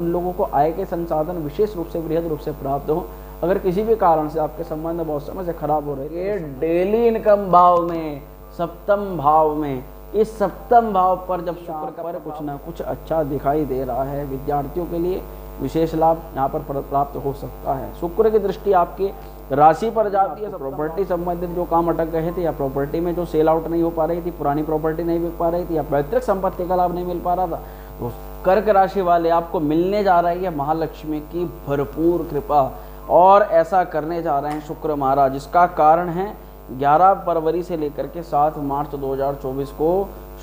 उन लोगों को आय के संसाधन विशेष रूप से बृहद रूप से प्राप्त हो। अगर किसी भी कारण से आपके संबंध बहुत समय से खराब हो रहे हैं, डेली इनकम भाव में, सप्तम भाव में, इस सप्तम भाव पर जब शुक्र पर कुछ ना कुछ अच्छा दिखाई दे रहा है, विद्यार्थियों के लिए विशेष लाभ यहाँ पर प्राप्त हो सकता है। शुक्र की दृष्टि आपकी राशि पर जाती है। प्रॉपर्टी संबंधित जो काम अटक गए थे, या प्रॉपर्टी में जो सेल आउट नहीं हो पा रही थी, पुरानी प्रॉपर्टी नहीं बिक पा रही थी, या पैतृक संपत्ति का लाभ नहीं मिल पा रहा था, तो कर्क राशि वाले आपको मिलने जा रही है महालक्ष्मी की भरपूर कृपा, और ऐसा करने जा रहे हैं शुक्र महाराज। इसका कारण है 11 फरवरी से लेकर के 7 मार्च 2024 को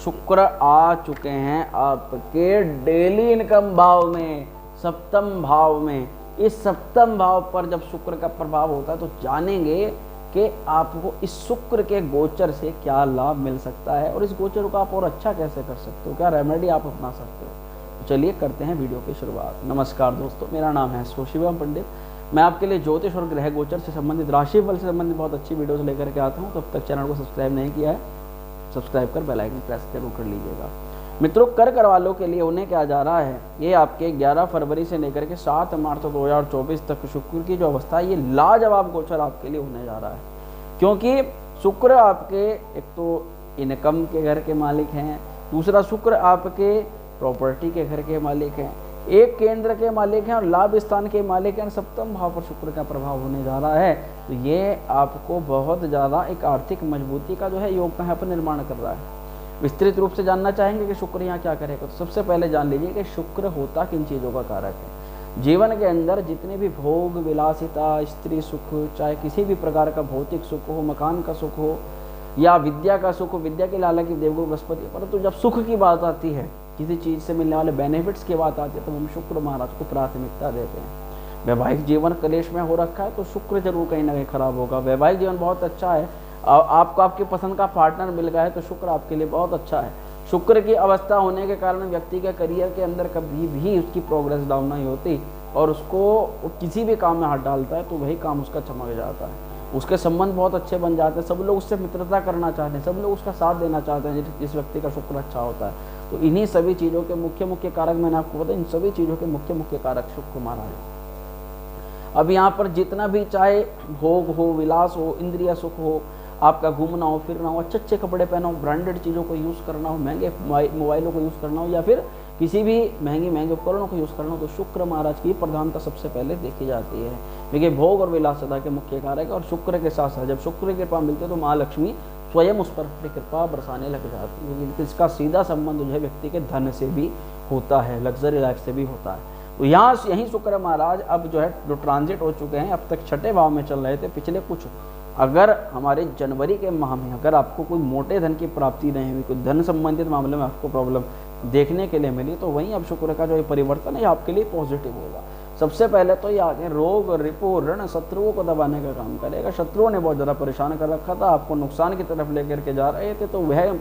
शुक्र आ चुके हैं आपके डेली इनकम भाव में, सप्तम भाव में। इस सप्तम भाव पर जब शुक्र का प्रभाव होता है तो जानेंगे कि आपको इस शुक्र के गोचर से क्या लाभ मिल सकता है, और इस गोचर को आप और अच्छा कैसे कर सकते हो, क्या रेमेडी आप अपना सकते हो। तो चलिए करते हैं वीडियो की शुरुआत। नमस्कार दोस्तों, मेरा नाम है शिवम पंडित। मैं आपके लिए ज्योतिष और ग्रह गोचर से संबंधित, राशिफल से संबंधित बहुत अच्छी वीडियोस लेकर के आता हूँ। तब तक चैनल को सब्सक्राइब नहीं किया है, सब्सक्राइब कर बेल आइकन प्रेस जरूर कर लीजिएगा। मित्रों, कर्क वालों के लिए उन्हें क्या जा रहा है, ये आपके 11 फरवरी से लेकर के 7 मार्च 2024 तक शुक्र की जो अवस्था है, ये लाजवाब गोचर आपके लिए होने जा रहा है। क्योंकि शुक्र आपके एक तो इनकम के घर के मालिक हैं, दूसरा शुक्र आपके प्रॉपर्टी के घर के मालिक हैं, एक केंद्र के मालिक हैं और लाभ स्थान के मालिक हैं। सप्तम भाव पर शुक्र का प्रभाव होने जा रहा है, तो ये आपको बहुत ज़्यादा एक आर्थिक मजबूती का जो है योग का यहाँ पर निर्माण कर रहा है। विस्तृत रूप से जानना चाहेंगे कि शुक्र यहाँ क्या करेगा, तो सबसे पहले जान लीजिए कि शुक्र होता किन चीज़ों का कारक है। जीवन के अंदर जितने भी भोग विलासिता, स्त्री सुख, चाहे किसी भी प्रकार का भौतिक सुख हो, मकान का सुख हो, या विद्या का सुख हो, विद्या के लालक की देवगुरु बृहस्पति, परंतु जब सुख की बात आती है, किसी चीज़ से मिलने वाले बेनिफिट्स की बात आती है, तो हम शुक्र महाराज को प्राथमिकता देते हैं। वैवाहिक जीवन कलेश में हो रखा है तो शुक्र जरूर कहीं ना कहीं खराब होगा। वैवाहिक जीवन बहुत अच्छा है, आपको आपके पसंद का पार्टनर मिल गया है तो शुक्र आपके लिए बहुत अच्छा है। शुक्र की अवस्था होने के कारण व्यक्ति के करियर के अंदर कभी भी उसकी प्रोग्रेस डाउन नहीं होती, और उसको किसी भी काम में हाथ डालता है तो वही काम उसका चमक जाता है। उसके संबंध बहुत अच्छे बन जाते हैं, सब लोग उससे मित्रता करना चाहते हैं, सब लोग उसका साथ देना चाहते हैं जिस व्यक्ति का शुक्र अच्छा होता है। तो इन्हीं सभी चीज़ों के मुख्य कारक मैंने आपको बताया, इन सभी चीज़ों के मुख्य कारक शुक्र महाराज। अब यहाँ पर जितना भी चाहे भोग हो, विलास हो, इंद्रिय सुख हो, आपका घूमना हो, फिरना हो, अच्छे कपड़े पहना हो, ब्रांडेड चीज़ों को यूज़ करना हो, महंगे मोबाइलों को यूज़ करना हो, या फिर किसी भी महंगे उपकरणों को यूज़ करना हो, तो शुक्र महाराज की प्रधानता सबसे पहले देखी जाती है। देखिए, भोग और विलासता के मुख्य कारक है, और शुक्र के साथ साथ जब शुक्र की कृपा मिलती है तो महालक्ष्मी स्वयं उस पर अपनी कृपा बरसाने लग जाती है, क्योंकि इसका सीधा संबंध जो है व्यक्ति के धन से भी होता है, लग्जरी लाइफ से भी होता है। तो यहीं शुक्र महाराज अब जो है जो ट्रांजिट हो चुके हैं, अब तक छठे भाव में चल रहे थे पिछले कुछ, अगर हमारे जनवरी के माह में अगर आपको कोई मोटे धन की प्राप्ति नहीं हुई, कोई धन संबंधित मामले में आपको प्रॉब्लम देखने के लिए मिली, तो वहीं अब शुक्र का जो परिवर्तन है आपके लिए पॉजिटिव होगा। सबसे पहले तो ये आगे रोग, रिपु, ऋण, शत्रुओं को दबाने का काम करेगा। शत्रुओं ने बहुत ज़्यादा परेशान कर रखा था, आपको नुकसान की तरफ लेकर के जा रहे थे, तो वह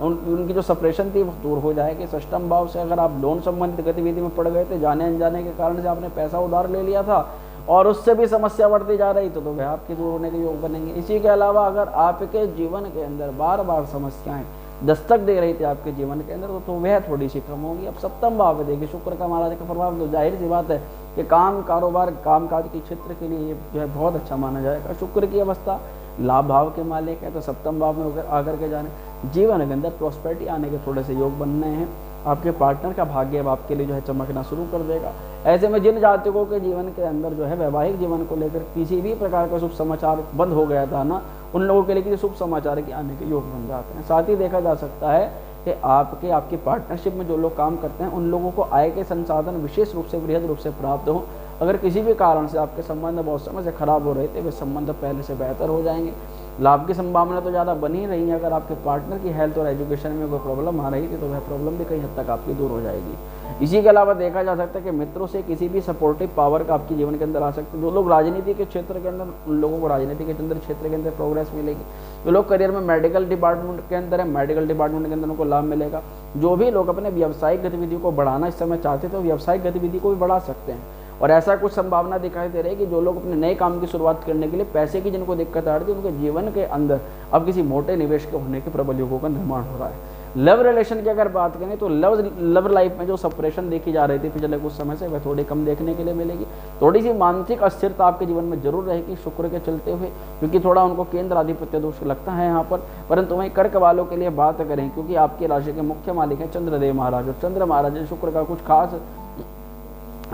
उनकी जो सप्रेशन थी वो दूर हो जाएगी। षष्टम भाव से अगर आप लोन संबंधित गतिविधि में पड़ गए थे, जाने अनजाने के कारण से आपने पैसा उधार ले लिया था और उससे भी समस्या बढ़ती जा रही, तो वह आपके दूर होने के योग बनेंगे। इसी के अलावा अगर आपके जीवन के अंदर बार बार समस्याएं दस्तक दे रही थी आपके जीवन के अंदर, तो वह थोड़ी सी कम होगी। अब सप्तम भाव में देखिए शुक्र का महाराज का प्रभाव, तो जाहिर सी बात है कि काम कारोबार कामकाज के क्षेत्र के लिए ये जो है बहुत अच्छा माना जाएगा। शुक्र की अवस्था लाभ भाव के मालिक है, तो सप्तम भाव में आकर के जाने जीवन के अंदर प्रॉस्पेरिटी आने के थोड़े से योग बनने हैं। आपके पार्टनर का भाग्य अब आपके लिए जो है चमकना शुरू कर देगा। ऐसे में जिन जातकों के जीवन के अंदर जो है वैवाहिक जीवन को लेकर किसी भी प्रकार का शुभ समाचार बंद हो गया था ना, उन लोगों के लिए किसी शुभ समाचार के आने के योग बन जाते हैं। साथ ही देखा जा सकता है कि आपकी पार्टनरशिप में जो लोग काम करते हैं उन लोगों को आय के संसाधन विशेष रूप से बृहद रूप से प्राप्त हो। अगर किसी भी कारण से आपके संबंध बहुत समय से खराब हो रहे थे, वे संबंध पहले से बेहतर हो जाएंगे। लाभ की संभावना तो ज़्यादा बनी रही है। अगर आपके पार्टनर की हेल्थ और एजुकेशन में कोई प्रॉब्लम आ रही थी, तो वह प्रॉब्लम भी कहीं हद तक आपकी दूर हो जाएगी। इसी के अलावा देखा जा सकता है कि मित्रों से किसी भी सपोर्टिव पावर का आपके जीवन के अंदर आ सकते हैं। जो लोग राजनीति के क्षेत्र के अंदर, उन लोगों को राजनीति के अंदर क्षेत्र के अंदर प्रोग्रेस मिलेगी। जो लोग करियर में मेडिकल डिपार्टमेंट के अंदर है, मेडिकल डिपार्टमेंट के अंदर उनको लाभ मिलेगा। जो भी लोग अपने व्यावसायिक गतिविधियों को बढ़ाना इस समय चाहते थे, तो व्यावसायिक गतिविधि को भी बढ़ा सकते हैं। और ऐसा कुछ संभावना दिखाई दे रही है कि जो लोग अपने नए काम की शुरुआत करने के लिए पैसे की जिनको दिक्कत आ रही थी, उनके जीवन के अंदर अब किसी मोटे निवेश के होने के प्रबल योगों का निर्माण हो रहा है। लव रिलेशन की अगर बात करें तो लव लाइफ में जो सेपरेशन देखी जा रही थी पिछले कुछ समय से, वह थोड़ी कम देखने के लिए मिलेगी। थोड़ी सी मानसिक अस्थिरता आपके जीवन में जरूर रहेगी शुक्र के चलते हुए, क्योंकि थोड़ा उनको केंद्र आधिपत्य दोष लगता है यहाँ पर। परंतु वहीं कर्क वालों के लिए बात करें, क्योंकि आपकी राशि के मुख्य मालिक हैं चंद्रदेव महाराज, और चंद्र महाराज शुक्र का कुछ खास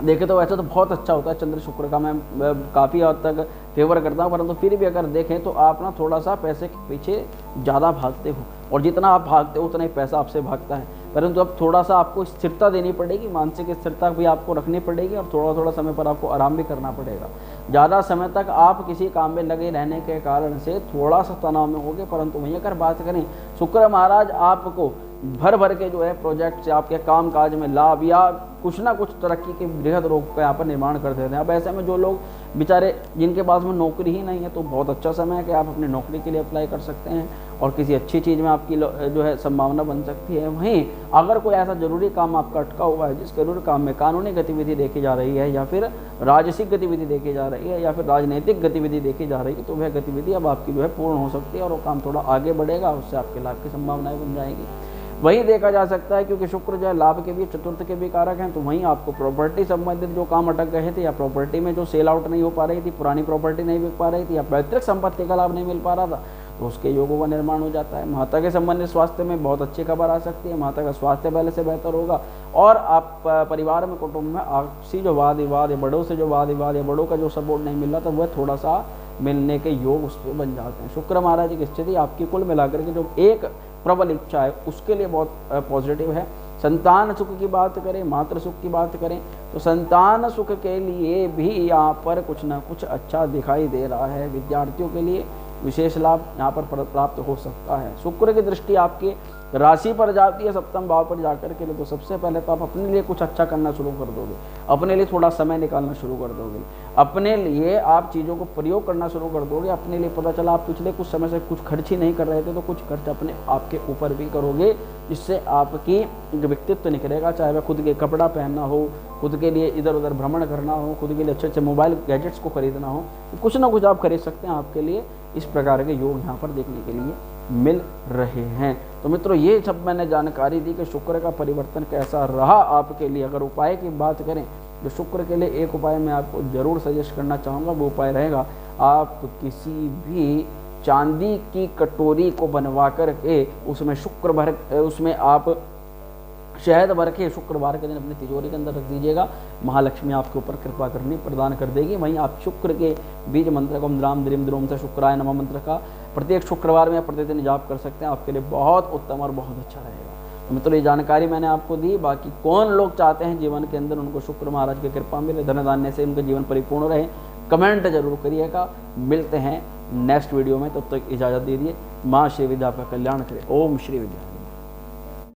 देखे तो वैसे तो बहुत अच्छा होता है चंद्र शुक्र का, मैं काफ़ी हद तक फेवर करता हूँ, परंतु फिर भी अगर देखें तो आप ना थोड़ा सा पैसे के पीछे ज़्यादा भागते हो, और जितना आप भागते हो उतना ही पैसा आपसे भागता है। परंतु अब थोड़ा सा आपको स्थिरता देनी पड़ेगी, मानसिक स्थिरता भी आपको रखनी पड़ेगी, और थोड़ा थोड़ा समय पर आपको आराम भी करना पड़ेगा। ज़्यादा समय तक आप किसी काम में लगे रहने के कारण से थोड़ा सा तनाव में होगे। परंतु वहीं अगर बात करें, शुक्र महाराज आपको भर भर के जो है प्रोजेक्ट से आपके काम काज में लाभ या कुछ ना कुछ तरक्की के बृहद रोग का यहाँ पर निर्माण कर देते हैं। अब ऐसे में जो लोग बेचारे जिनके पास में नौकरी ही नहीं है, तो बहुत अच्छा समय है कि आप अपनी नौकरी के लिए अप्लाई कर सकते हैं, और किसी अच्छी चीज़ में आपकी जो है संभावना बन सकती है। वहीं अगर कोई ऐसा जरूरी काम आपका अटका हुआ है, जिस जरूरी काम में कानूनी गतिविधि देखी जा रही है, या फिर राजसिक गतिविधि देखी जा रही है, या फिर राजनीतिक गतिविधि देखी जा रही है, तो वह गतिविधि अब आपकी जो है पूर्ण हो सकती है, और वो काम थोड़ा आगे बढ़ेगा, उससे आपके लाभ की संभावनाएं बन जाएगी। वहीं देखा जा सकता है, क्योंकि शुक्र जो है लाभ के भी चतुर्थ के भी कारक हैं, तो वहीं आपको प्रॉपर्टी संबंधित जो काम अटक गए थे, या प्रॉपर्टी में जो सेल आउट नहीं हो पा रही थी, पुरानी प्रॉपर्टी नहीं बिक पा रही थी, या पैतृक संपत्ति का लाभ नहीं मिल पा रहा था, तो उसके योगों का निर्माण हो जाता है। माता के संबंधित स्वास्थ्य में बहुत अच्छी खबर आ सकती है, माता का स्वास्थ्य पहले से बेहतर होगा, और आप परिवार में कुटुंब में आपसी जो वाद विवाद या बड़ों से जो वाद विवाद या बड़ों का जो सपोर्ट नहीं मिल रहा था, वह थोड़ा सा मिलने के योग उस पर बन जाते हैं। शुक्र महाराज की स्थिति आपकी कुल मिलाकर के जो एक प्रबल इच्छा है उसके लिए बहुत पॉजिटिव है। संतान सुख की बात करें, मातृ सुख की बात करें, तो संतान सुख के लिए भी यहाँ पर कुछ ना कुछ अच्छा दिखाई दे रहा है। विद्यार्थियों के लिए विशेष लाभ यहाँ पर प्राप्त हो सकता है। शुक्र की दृष्टि आपकी राशि पर जाती है, सप्तम भाव पर जाकर के लिए, तो सबसे पहले तो आप अपने लिए कुछ अच्छा करना शुरू कर दोगे, अपने लिए थोड़ा समय निकालना शुरू कर दोगे, अपने लिए आप चीज़ों को प्रयोग करना शुरू कर दोगे। अपने लिए पता चला आप पिछले कुछ समय से कुछ खर्च ही नहीं कर रहे थे, तो कुछ खर्च अपने आपके ऊपर भी करोगे, जिससे आपकी व्यक्तित्व निखरेगा। चाहे वह खुद के कपड़ा पहनना हो, खुद के लिए इधर उधर भ्रमण करना हो, खुद के लिए अच्छे अच्छे मोबाइल गैजेट्स को खरीदना हो, तो कुछ ना कुछ आप खरीद सकते हैं आपके लिए। इस प्रकार के योग यहाँ पर देखने के लिए मिल रहे हैं। तो मित्रों, ये सब मैंने जानकारी दी कि शुक्र का परिवर्तन कैसा रहा आपके लिए। अगर उपाय की बात करें, तो शुक्र के लिए एक उपाय मैं आपको जरूर सजेस्ट करना चाहूँगा। वो उपाय रहेगा, आप किसी भी चांदी की कटोरी को बनवा करके उसमें शुक्र भर, उसमें आप शहद भर के शुक्रवार के दिन अपनी तिजोरी के अंदर रख दीजिएगा। महालक्ष्मी आपके ऊपर कृपा करनी प्रदान कर देगी। वहीं आप शुक्र के बीज मंत्र को द्राम द्रीम द्रोम से शुक्राय नमः मंत्र का प्रत्येक शुक्रवार में आप प्रतिदिन जाप कर सकते हैं। आपके लिए बहुत उत्तम और बहुत अच्छा रहेगा। तो मित्रों, ये जानकारी मैंने आपको दी। बाकी कौन लोग चाहते हैं जीवन के अंदर उनको शुक्र महाराज की कृपा मिले, धन धान्य से उनका जीवन परिपूर्ण रहे, कमेंट जरूर करिएगा। मिलते हैं नेक्स्ट वीडियो में, तब तक इजाज़त दीजिए। माँ श्री विद्या आपका कल्याण करे। ओम श्री विद्या।